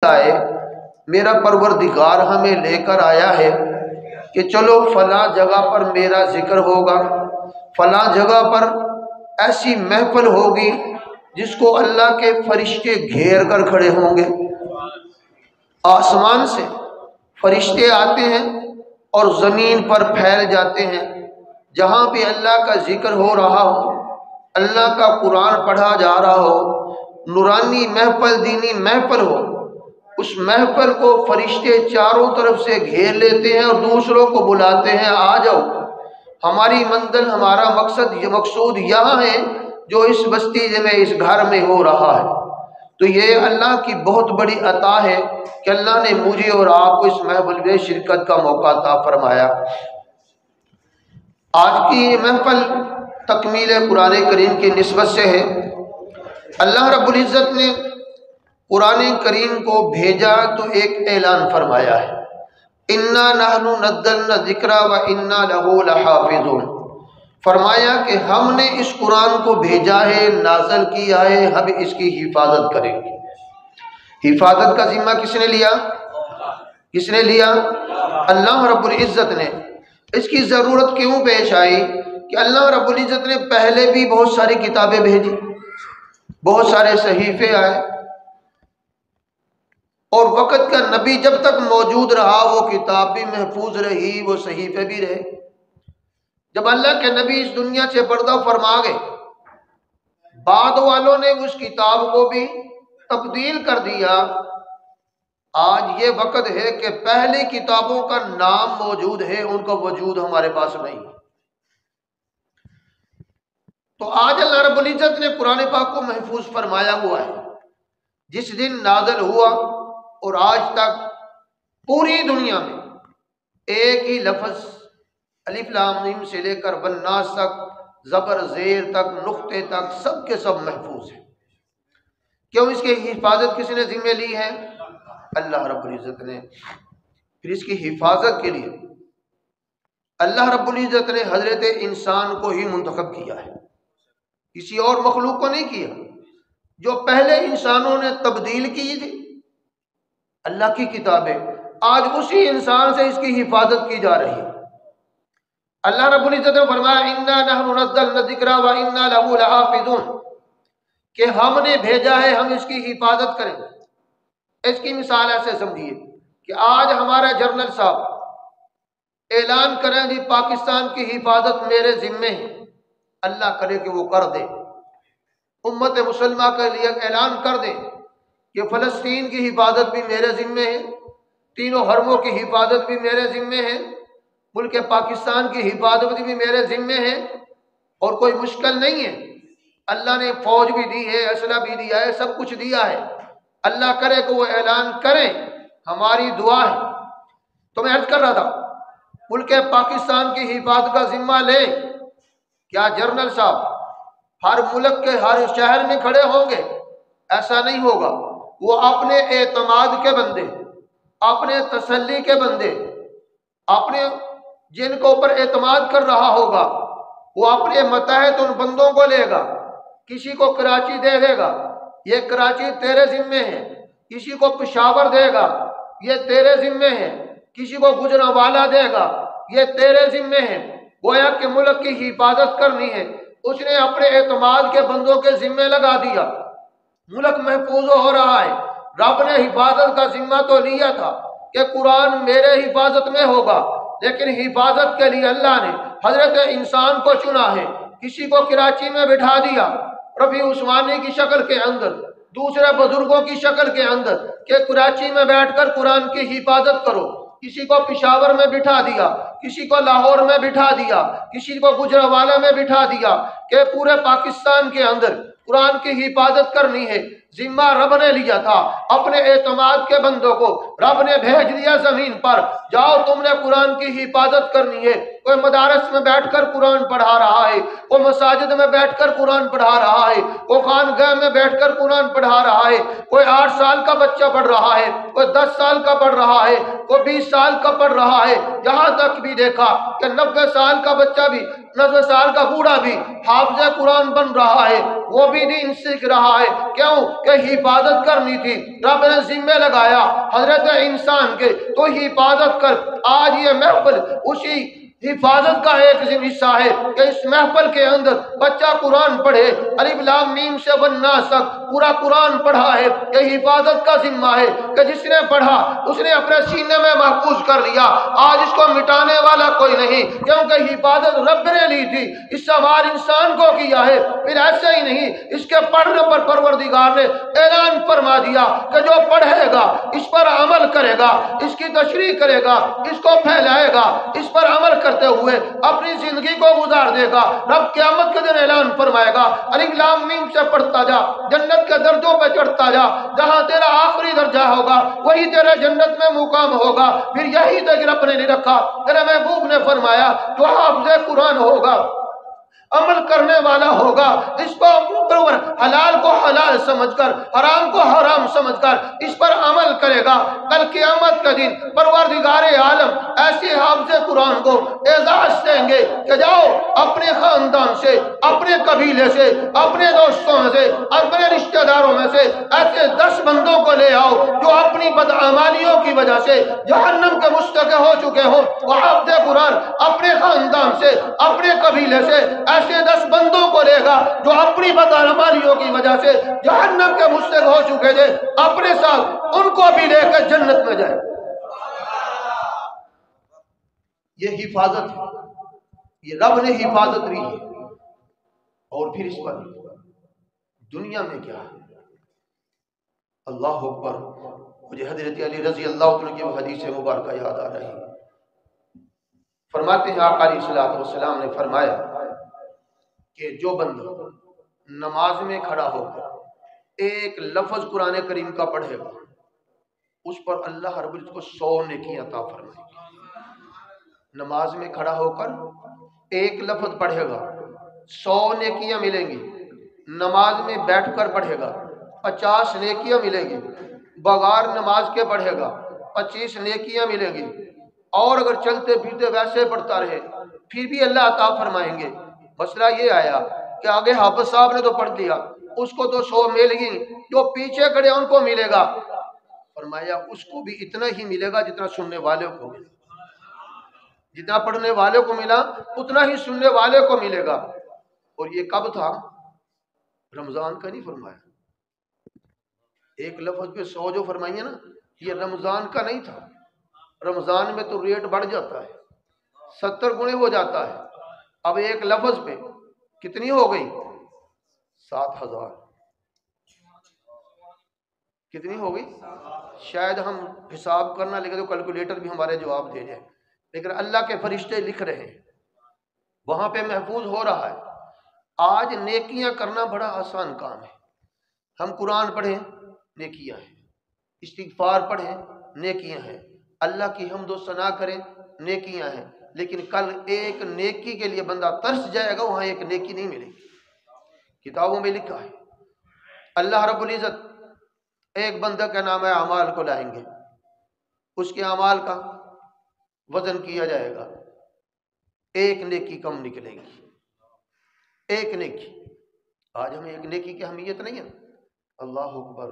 آئے میرا پروردگار ہمیں لے کر آیا ہے کہ چلو فلاں جگہ پر میرا ذکر ہوگا، فلاں جگہ پر ایسی محفل ہوگی جس کو اللہ کے فرشتے گھیر کر کھڑے ہوں گے۔ آسمان سے فرشتے آتے ہیں اور زمین پر پھیل جاتے ہیں، جہاں بھی اللہ کا ذکر ہو رہا ہو، اللہ کا قرآن پڑھا جا رہا ہو، نورانی محفل، دینی محفل ہو، اس محفل کو فرشتے چاروں طرف سے گھیر لیتے ہیں اور دوسروں کو بلاتے ہیں، آ جاؤ، ہماری منزل، ہمارا مقصود یہاں ہے جو اس بستی میں، اس گھر میں ہو رہا ہے۔ تو یہ اللہ کی بہت بڑی عطا ہے کہ اللہ نے مجھے اور آپ کو اس محفل میں شرکت کا موقع عطا فرمایا۔ آج کی یہ محفل تکمیل قرآن کریم کی نسبت سے ہے۔ اللہ رب العزت نے قرآن کریم کو بھیجا تو ایک اعلان فرمایا ہے، اِنَّا نَحْنُ نَزَّلْنَا الذِّكْرَ وَإِنَّا لَهُ لَحَافِظُونَ۔ فرمایا کہ ہم نے اس قرآن کو بھیجا ہے، نازل کیا ہے، ہم اس کی حفاظت کریں گے۔ حفاظت کا ذمہ کس نے لیا؟ کس نے لیا؟ اللہ رب العزت نے۔ اس کی ضرورت کیوں پیش آئی کہ اللہ رب العزت نے پہلے بھی بہت ساری کتابیں بھیجی، بہت سارے صحیفے آئے، اور وقت کا نبی جب تک موجود رہا وہ کتاب بھی محفوظ رہی، وہ صحیفے بھی رہے۔ جب اللہ کے نبی اس دنیا سے پردہ فرما گئے، بعد والوں نے اس کتاب کو بھی تبدیل کر دیا۔ آج یہ وقت ہے کہ پہلی کتابوں کا نام موجود ہے، ان کا وجود ہمارے پاس نہیں۔ تو آج اللہ رب العزت نے قرآن پاک کو محفوظ فرمایا ہوا ہے، جس دن نازل ہوا اور آج تک پوری دنیا میں ایک ہی لفظ الف لام میم سے لے کر والناس تک، زبر زیر تک، نقطے تک، سب کے سب محفوظ ہیں۔ کیوں؟ اس کی حفاظت کس نے ذمہ لی ہے؟ اللہ رب العزت نے۔ پھر اس کی حفاظت کے لیے اللہ رب العزت نے حضرت انسان کو ہی منتخب کیا ہے، کسی اور مخلوق کو نہیں کیا۔ جو پہلے انسانوں نے تبدیل کی تھی اللہ کی کتابیں، آج اسی انسان سے اس کی حفاظت کی جا رہی ہے۔ اللہ رب العزت نے فرمایا اِنَّا نَحْنُ نَزَّلْنَا الذِّكْرَ وَإِنَّا لَهُ لَحَافِظُونَ، کہ ہم نے بھیجا ہے، ہم اس کی حفاظت کریں گے۔ اس کی مثال ایسے سمجھیے کہ آج ہمارا جنرل صاحب اعلان کریں جی پاکستان کی حفاظت میرے ذمے ہے، اللہ کرے کہ وہ کر دے، امت مسلمہ کے لیے اعلان کر دے کہ فلسطین کی حفاظت بھی میرے ذمے ہے، تینوں حرموں کی حفاظت بھی میرے ذمے ہے، ملک پاکستان کی حفاظت بھی میرے ذمے ہے، اور کوئی مشکل نہیں ہے۔ اللہ نے فوج بھی دی ہے، اسلحہ بھی دیا ہے، سب کچھ دیا ہے۔ اللہ کرے کہ وہ اعلان کریں، ہماری دعا ہے۔ تو میں عرض کر رہا تھا ملک پاکستان کی حفاظت کا ذمہ لیں، کیا جنرل صاحب ہر ملک کے ہر شہر میں کھڑے ہوں گے؟ ایسا نہیں ہوگا۔ وہ اپنے اعتماد کے بندے، اپنے تسلی کے بندے، اپنے جن کو اوپر اعتماد کر رہا ہوگا، وہ اپنے متحد ان بندوں کو لے گا۔ کسی کو کراچی دے دے گا، یہ کراچی تیرے ذمے ہے۔ کسی کو پشاور دے گا، یہ تیرے ذمے ہے۔ کسی کو گجرانوالہ دے گا، یہ تیرے ذمے ہے۔ گویا کہ ملک کی حفاظت کرنی ہے، اس نے اپنے اعتماد کے بندوں کے ذمے لگا دیا۔ ملک محفوظ ہو رہا ہے۔ رب نے حفاظت کا ذمہ تو لیا تھا کہ قرآن میرے حفاظت میں ہوگا، لیکن حفاظت کے لیے اللہ نے حضرت انسان کو چنا ہے۔ کسی کو کراچی میں بٹھا دیا رفیع عثمانی کی شکل کے اندر، دوسرے بزرگوں کی شکل کے اندر، کہ کراچی میں بیٹھ کر قرآن کی حفاظت کرو۔ کسی کو پشاور میں بٹھا دیا، کسی کو لاہور میں بٹھا دیا، کسی کو گجرانوالہ میں بٹھا دیا، کہ پورے پاکستان کے اندر قرآن کی حفاظت کرنی ہے۔ ذمہ رب نے لیا تھا، اپنے اعتماد کے بندوں کو رب نے بھیج دیا زمین پر، جاؤ تم نے قرآن کی حفاظت کرنی ہے۔ کوئی مدارس میں بیٹھ کر قرآن پڑھا رہا ہے، کوئی مساجد میں بیٹھ کر قرآن پڑھا رہا ہے، کوئی خانقاہ میں بیٹھ کر قرآن پڑھا رہا ہے، کوئی 8 سال کا بچہ پڑھ رہا ہے، کوئی 10 سال کا پڑھ رہا ہے، کوئی 20 سال کا پڑھ رہا ہے، یہاں تک بھی دیکھا کہ 90 سال کا بچہ بھی، 90 سال کا بوڑھا بھی حافظ قرآن بن رہا ہے۔ وہ بھی دین سیکھ رہا ہے۔ کیوں کہ حفاظت کرنی تھی، رب نے ذمہ لگایا حضرت انسان کے، تو حفاظت کر۔ آج یہ محفل اسی حفاظت کا ایک حصہ ہے کہ اس محفل کے اندر بچہ قرآن پڑھے، الف لام میم سے والناس تک پورا قرآن پڑھا ہے، کہ حفاظت کا ذمہ ہے کہ جس نے پڑھا اس نے اپنے سینے میں محفوظ کر لیا، آج اس کو مٹانے والا کوئی نہیں، کیونکہ حفاظت رب نے لی تھی، اس سوال انسان کو کیا ہے۔ پھر ایسے ہی نہیں، اس کے پڑھنے پر پروردگار نے اعلان فرما دیا کہ جو پڑھے گا، اس پر عمل کرے گا، اس کی تشریح کرے گا، اس کو پھیلائے گا، اس پر عمل کرتے ہوئے اپنی زندگی کو گزار دے گا، رب قیامت کے دن اعلان فرمائے گا الف لام میم سے پڑھتا جا، جنت کے درجوں پہ چڑھتا جا، جہاں تیرا آخری درجہ ہوگا وہی تیرے جنت میں مقام ہوگا۔ پھر یہی تک رب نے نہیں رکھا، تیرے محبوب نے فرمایا جو حافظ قرآن ہوگا، عمل کرنے والا ہوگا، اس کو حلال کو حلال سمجھ کر، حرام کو حرام سمجھ کر اس پر عمل کرے گا، کل قیامت کا دن پروردگار عالم ایسے حافظ قرآن کو اعزاز دیں گے کہ جاؤ اپنے خاندان سے، اپنے قبیلے سے، اپنے دوستوں میں سے، اپنے رشتہ داروں میں سے ایسے 10 بندوں کو لے آؤ جو اپنی بدعمالیوں کی وجہ سے جہنم کے مستحق ہو چکے ہوں۔ وہ حافظ قرآن اپنے خاندان سے، اپنے قبیلے سے ایسے 10 بندوں کو لے گا جو اپنی بدعمالیوں کی وجہ سے جہنم کے مستحق ہو چکے تھے، اپنے ساتھ ان کو بھی لے کر جنت میں جائے۔ یہ حفاظت ہے، یہ رب نے حفاظت دی ہے۔ اور پھر اس پر دنیا میں کیا ہے؟ اللہ اکبر، مجھے حضرت علی رضی اللہ عنہ کی وہ حدیث مبارکہ یاد آ رہی ہے۔ فرماتے ہیں آقا علیہ الصلوۃ والسلام نے فرمایا کہ جو بندہ نماز میں کھڑا ہو کر ایک لفظ قرآن کریم کا پڑھے گا، اس پر اللہ رب العزت کو 100 نیکیاں عطا فرمائے گی۔ نماز میں کھڑا ہو کر ایک لفظ پڑھے گا، 100 نیکیاں ملیں گی۔ نماز میں بیٹھ کر پڑھے گا، 50 نیکیاں ملیں گی۔ بغیر نماز کے پڑھے گا، 25 نیکیاں ملیں گی۔ اور اگر چلتے پھرتے ویسے پڑھتا رہے پھر بھی اللہ عطا فرمائیں گے۔ مسئلہ یہ آیا کہ آگے حافظ صاحب نے تو پڑھ دیا، اس کو تو 100 مل گئی، جو پیچھے کھڑے ان کو ملے گا۔ فرمایا اس کو بھی اتنا ہی ملے گا جتنا سننے والے کو ملے گا، جتنا پڑھنے والے کو ملا اتنا ہی سننے والے کو ملے گا۔ اور یہ کب تھا؟ رمضان کا نہیں فرمایا۔ ایک لفظ پہ 100 جو فرمائیے نا، یہ رمضان کا نہیں تھا۔ رمضان میں تو ریٹ بڑھ جاتا ہے، 70 گنے ہو جاتا ہے۔ اب ایک لفظ پہ کتنی ہو گئی؟ 7000۔ کتنی ہو گئی؟ شاید ہم حساب کرنا لگے تو کیلکولیٹر بھی ہمارے جواب دے جائے، لیکن اللہ کے فرشتے لکھ رہے ہیں، وہاں پہ محفوظ ہو رہا ہے۔ آج نیکیاں کرنا بڑا آسان کام ہے۔ ہم قرآن پڑھیں نیکیاں ہیں، استغفار پڑھیں نیکیاں ہیں، اللہ کی حمد و ثنا کریں نیکیاں ہیں، لیکن کل ایک نیکی کے لیے بندہ ترس جائے گا، وہاں ایک نیکی نہیں ملے گی۔ کتابوں میں لکھا ہے اللہ رب العزت ایک بندہ کا نام ہے اعمال کو لائیں گے، اس کے اعمال کا وزن کیا جائے گا، ایک نیکی کم نکلے گی، ایک نیکی۔ آج ہمیں ایک نیکی کی اہمیت نہیں ہے۔ اللہ اکبر۔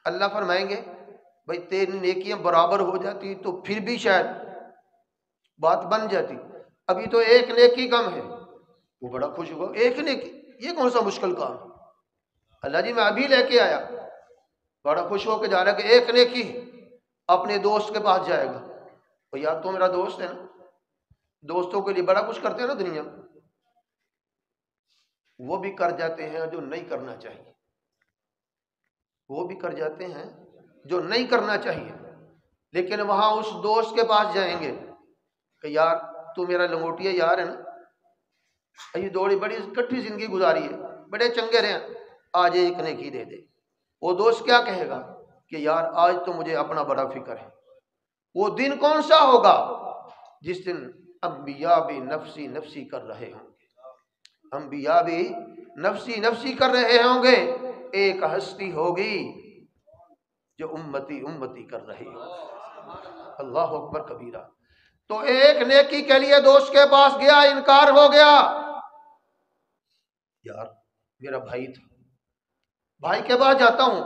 اللہ فرمائیں گے بھائی تیری نیکیاں برابر ہو جاتی تو پھر بھی شاید بات بن جاتی، ابھی تو ایک نیکی کم ہے۔ وہ بڑا خوش ہوا، ایک نیکی، یہ کون سا مشکل کام؟ اللہ جی میں ابھی لے کے آیا۔ بڑا خوش ہو کے جا رہا کہ ایک نیکی، اپنے دوست کے پاس جائے گا، تو یار تو میرا دوست ہے نا، دوستوں کے لیے بڑا کچھ کرتے ہیں نا دنیا میں، وہ بھی کر جاتے ہیں جو نہیں کرنا چاہیے، وہ بھی کر جاتے ہیں جو نہیں کرنا چاہیے، لیکن وہاں اس دوست کے پاس جائیں گے کہ یار تو میرا لنگوٹیا یار ہے نا، یہ دوڑی بڑی کٹھی زندگی گزاری ہے، بڑے چنگے رہے ہیں، آج ایک نیکی دے دے۔ وہ دوست کیا کہے گا کہ یار آج تو مجھے اپنا بڑا فکر ہے۔ وہ دن کون سا ہوگا؟ جس دن انبیاء بھی نفسی نفسی کر رہے ہوں گے، انبیاء بھی نفسی نفسی کر رہے ہوں گے، ایک ہستی ہوگی جو امتی امتی کر رہی ہوگی۔ اللہ اکبر کبیرہ۔ تو ایک نیکی کے لیے دوست کے پاس گیا، انکار ہو گیا، یار میرا بھائی تھا، بھائی کے پاس جاتا ہوں،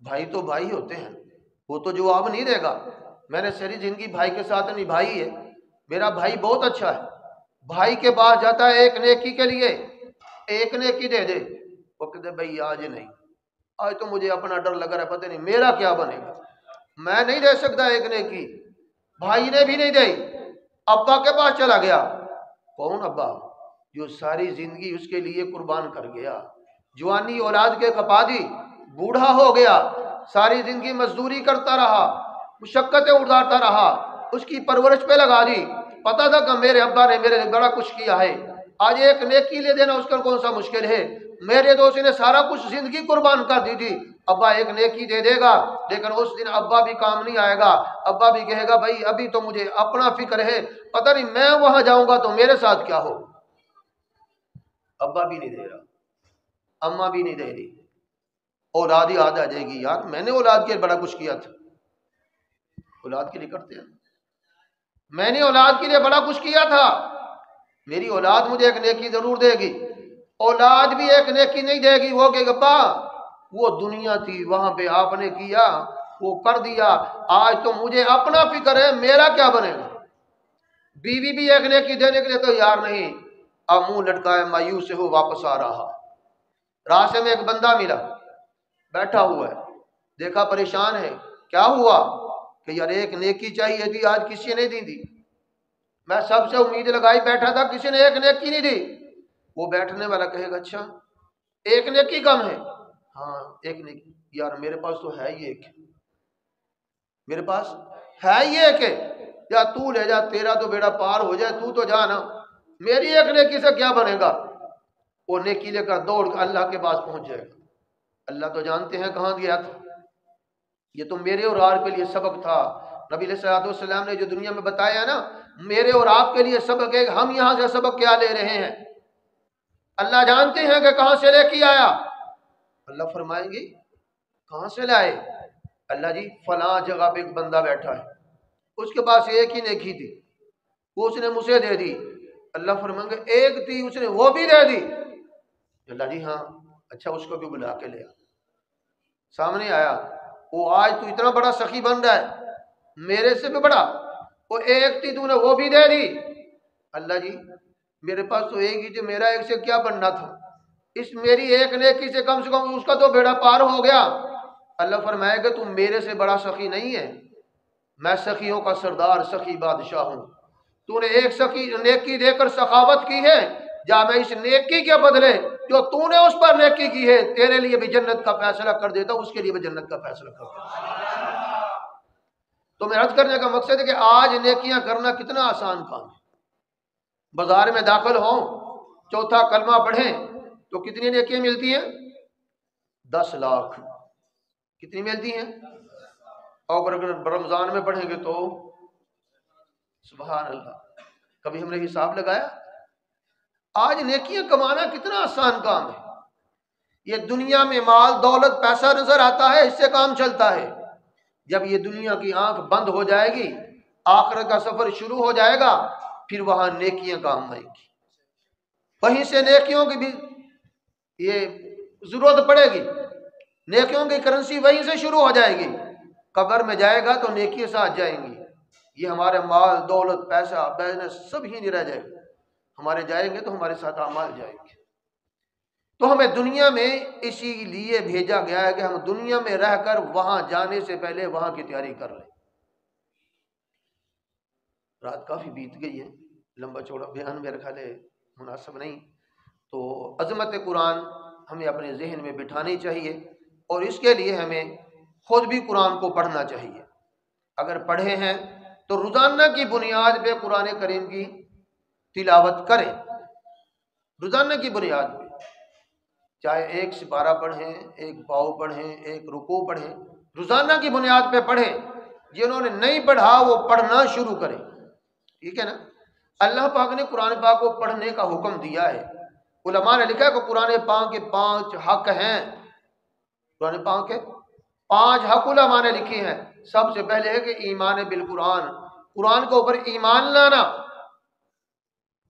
بھائی تو بھائی ہوتے ہیں، وہ تو جواب نہیں دے گا، میں نے ساری زندگی بھائی کے ساتھ نبھائی ہے، میرا بھائی بہت اچھا ہے، بھائی کے پاس جاتا ہے ایک نیکی کے لیے، ایک نیکی دے دے، وہ کہتے بھائی آج نہیں، آج تو مجھے اپنا ڈر لگا رہا ہے، پتہ نہیں میرا کیا بنے گا، میں نہیں دے سکتا ایک نیکی، بھائی نے بھی نہیں دی، ابا کے پاس چلا گیا، کون ابا؟ جو ساری زندگی اس کے لیے قربان کر گیا، جوانی اولاد کے کھپا دی، بوڑھا ہو گیا، ساری زندگی مزدوری کرتا رہا، مشقتیں اٹھاتا رہا، اس کی پرورش پہ لگا دی، پتا تھا کہ میرے ابا نے میرے لیے بڑا کچھ کیا ہے، آج ایک نیکی لے دینا اس کا کون سا مشکل ہے، میرے دوست نے سارا کچھ زندگی قربان کر دی تھی، ابا ایک نیکی دے دے گا، لیکن اس دن ابا بھی کام نہیں آئے گا، ابا بھی کہے گا بھائی ابھی تو مجھے اپنا فکر ہے، پتہ نہیں میں وہاں جاؤں گا تو میرے ساتھ کیا ہو، ابا بھی نہیں دے رہا، اماں بھی نہیں دے رہی، اولاد ہی آ جائے گی، یار میں نے اولاد کے بڑا کچھ کیا تھا، اولاد کے لیے کرتے ہیں، میں نے اولاد کے لیے بڑا کچھ کیا تھا، میری اولاد مجھے ایک نیکی ضرور دے گی، اولاد بھی ایک نیکی نہیں دے گی، وہ کہ ابا وہ دنیا تھی وہاں پہ آپ نے کیا، وہ کر دیا، آج تو مجھے اپنا فکر ہے، میرا کیا بنے گا، بیوی بھی ایک نیکی دینے کے لیے تو یار نہیں، اب منہ لٹکائے مایوس ہو واپس آ رہا، راستے میں ایک بندہ ملا بیٹھا ہوا ہے، دیکھا پریشان ہے، کیا ہوا کہ یار ایک نیکی چاہیے تھی، آج کسی نے نہیں دی، میں سب سے امید لگائی بیٹھا تھا، کسی نے ایک نیکی نہیں دی، وہ بیٹھنے والا کہے گا اچھا ایک نیکی کم ہے، ہاں ایک نیکی، یار میرے پاس تو ہے ہی ایک، میرے پاس ہے ہی ایک ہے، یا تو لے جا، تیرا تو بیڑا پار ہو جائے، تو جانا، میری ایک نیکی سے کیا بنے گا، وہ نیکی لے کر دوڑ کر اللہ کے پاس پہنچ جائے گا، اللہ تو جانتے ہیں کہاں گیا تھا، یہ تو میرے اور آپ کے لیے سبق تھا، نبی علیہ الصلوۃ والسلام نے جو دنیا میں بتایا نا، میرے اور آپ کے لیے سبق ہے، ہم یہاں سے سبق کیا لے رہے ہیں، اللہ جانتے ہیں کہ کہاں سے لے کے آیا، اللہ فرمائیں گے کہاں سے لائے، اللہ جی فلاں جگہ پہ ایک بندہ بیٹھا ہے، اس کے پاس ایک ہی نیکی تھی، وہ اس نے مجھے دے دی، اللہ فرمائیں گے ایک تھی اس نے وہ بھی دے دی، اللہ جی ہاں اچھا اس کو بھی بلا کے لیا، سامنے آیا، وہ آج تو اتنا بڑا سخی بن رہا ہے میرے سے بھی بڑا، وہ ایک تھی تو نے وہ بھی دے دی، اللہ جی میرے پاس تو ایک ہی تھی، میرا ایک سے کیا بننا تھا، اس میری ایک نیکی سے کم اس کا تو بیڑا پار ہو گیا، اللہ فرمائے کہ تم میرے سے بڑا سخی نہیں ہے، میں سخیوں کا سردار سخی بادشاہ ہوں، تو نے ایک سخی نیکی دے کر سخاوت کی ہے، جا میں اس نیکی کے بدلے جو تو نے اس پر نیکی کی ہے تیرے لیے بھی جنت کا فیصلہ کر دیتا ہوں، اس کے لیے بھی جنت کا فیصلہ کر دیتا ہوں۔ تو میں عرض کرنے کا مقصد ہے کہ آج نیکیاں کرنا کتنا آسان کام ہے، بازار میں داخل ہوں، چوتھا کلمہ پڑھیں تو کتنی نیکیاں ملتی ہیں؟ 10 لاکھ، کتنی ملتی ہیں؟ اور اگر رمضان میں پڑھیں گے تو سبحان اللہ، کبھی ہم نے حساب لگایا؟ آج نیکیاں کمانا کتنا آسان کام ہے، یہ دنیا میں مال دولت پیسہ نظر آتا ہے، اس سے کام چلتا ہے، جب یہ دنیا کی آنکھ بند ہو جائے گی، آخرت کا سفر شروع ہو جائے گا، پھر وہاں نیکیاں کام آئیں گی، وہیں سے نیکیوں کی بھی یہ ضرورت پڑے گی، نیکیوں کی کرنسی وہیں سے شروع ہو جائے گی، قبر میں جائے گا تو نیکی ساتھ جائیں گی، یہ ہمارے مال دولت پیسہ بزنس سب ہی نہیں رہ جائے گا، ہمارے جائیں گے تو ہمارے ساتھ اعمال جائیں گے، تو ہمیں دنیا میں اسی لیے بھیجا گیا ہے کہ ہم دنیا میں رہ کر وہاں جانے سے پہلے وہاں کی تیاری کر لیں۔ رات کافی بیت گئی ہے، لمبا چوڑا بیان میرے خیال ہے مناسب نہیں، تو عظمت قرآن ہمیں اپنے ذہن میں بٹھانی چاہیے، اور اس کے لیے ہمیں خود بھی قرآن کو پڑھنا چاہیے، اگر پڑھے ہیں تو روزانہ کی بنیاد پہ قرآن کریم کی تلاوت کریں، روزانہ کی بنیاد پہ، چاہے ایک سپارہ پڑھیں، ایک پاؤ پڑھیں، ایک رکوع پڑھیں، روزانہ کی بنیاد پہ پڑھیں، جنہوں نے نہیں پڑھا وہ پڑھنا شروع کریں، ٹھیک ہے نا؟ اللہ پاک نے قرآن پاک کو پڑھنے کا حکم دیا ہے، علماء نے لکھا ہے کہ قرآن پاک کے 5 حق ہیں، قرآن پاک کے 5 حق علماء نے لکھی ہیں، سب سے پہلے ہے کہ ایمان بالقرآن، قرآن کے اوپر ایمان لانا،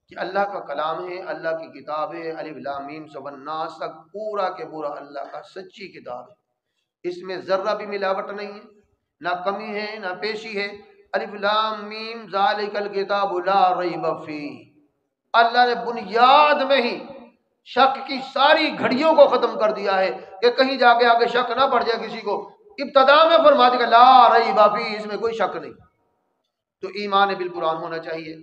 کہ اللہ کا کلام ہے، اللہ کی کتاب ہے، الف لام میم سے والناس تک پورا کے پورا اللہ کا سچی کتاب ہے، اس میں ذرہ بھی ملاوٹ نہیں ہے، نہ کمی ہے نہ پیشی ہے۔ الف لام میم ذالک الکتاب لا ریب فیہ، اللہ نے بنیاد میں ہی شک کی ساری گھڑیوں کو ختم کر دیا ہے کہ کہیں جا کے آگے شک نہ پڑ جائے کسی کو، ابتدا میں فرما دیا لا ریب فیہ، اس میں کوئی شک نہیں۔ تو ایمان بالقرآن ہونا چاہیے۔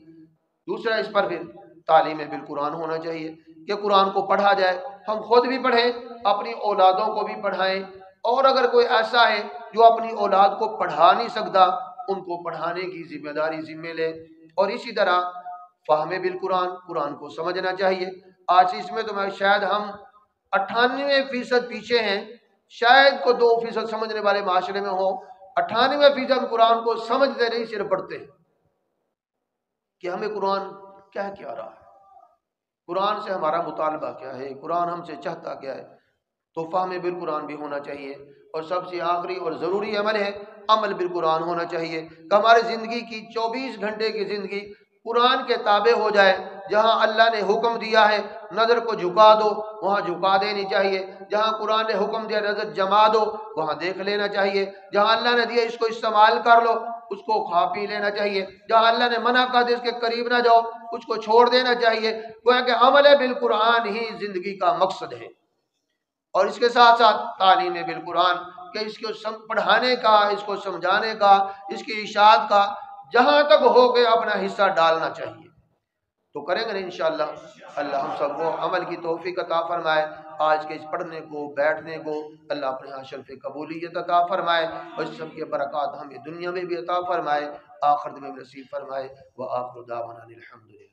دوسرا اس پر پھر تعلیم بالقرآن ہونا چاہیے کہ قرآن کو پڑھا جائے، ہم خود بھی پڑھیں، اپنی اولادوں کو بھی پڑھائیں، اور اگر کوئی ایسا ہے جو اپنی اولاد کو پڑھا نہیں سکتا ان کو پڑھانے کی ذمہ داری ذمہ لے۔ اور اسی طرح فہم بالقرآن، قرآن کو سمجھنا چاہیے۔ آج اس میں تو میں شاید ہم 98% پیچھے ہیں، شاید کو 2% سمجھنے والے معاشرے میں ہوں، 98% قرآن کو سمجھتے نہیں، صرف پڑھتے ہیں کہ ہمیں قرآن کیا رہا ہے، قرآن سے ہمارا مطالبہ کیا ہے، قرآن ہم سے چاہتا کیا ہے۔ تو فہم بالقرآن بھی ہونا چاہیے۔ اور سب سے آخری اور ضروری عمل ہے عمل بالقرآن ہونا چاہیے کہ ہماری زندگی کی 24 گھنٹے کی زندگی قرآن کے تابع ہو جائے۔ جہاں اللہ نے حکم دیا ہے نظر کو جھکا دو، وہاں جھکا دینی چاہیے۔ جہاں قرآن نے حکم دیا نظر جما دو، وہاں دیکھ لینا چاہیے۔ جہاں اللہ نے دیا اس کو استعمال کر لو، اس کو کھا پی لینا چاہیے۔ جہاں اللہ نے منع کر دیا اس کے قریب نہ جاؤ، اس کو چھوڑ دینا چاہیے۔ گویا کہ عمل بالقرآن ہی زندگی کا مقصد ہے۔ اور اس کے ساتھ ساتھ تعلیم بالقرآن کہ اس کو پڑھانے کا، اس کو سمجھانے کا، اس کی اشاعت کا جہاں تک ہو کے اپنا حصہ ڈالنا چاہیے۔ تو کریں گے انشاءاللہ۔ اللہ ہم سب کو عمل کی توفیق عطا فرمائے۔ آج کے اس پڑھنے کو بیٹھنے کو اللہ اپنے ہاں شرف قبولیت عطا فرمائے، اور اس سب کے برکات ہمیں دنیا میں بھی عطا فرمائے، آخرت میں بھی نصیب فرمائے۔ وآخر دعوانا الحمدللہ۔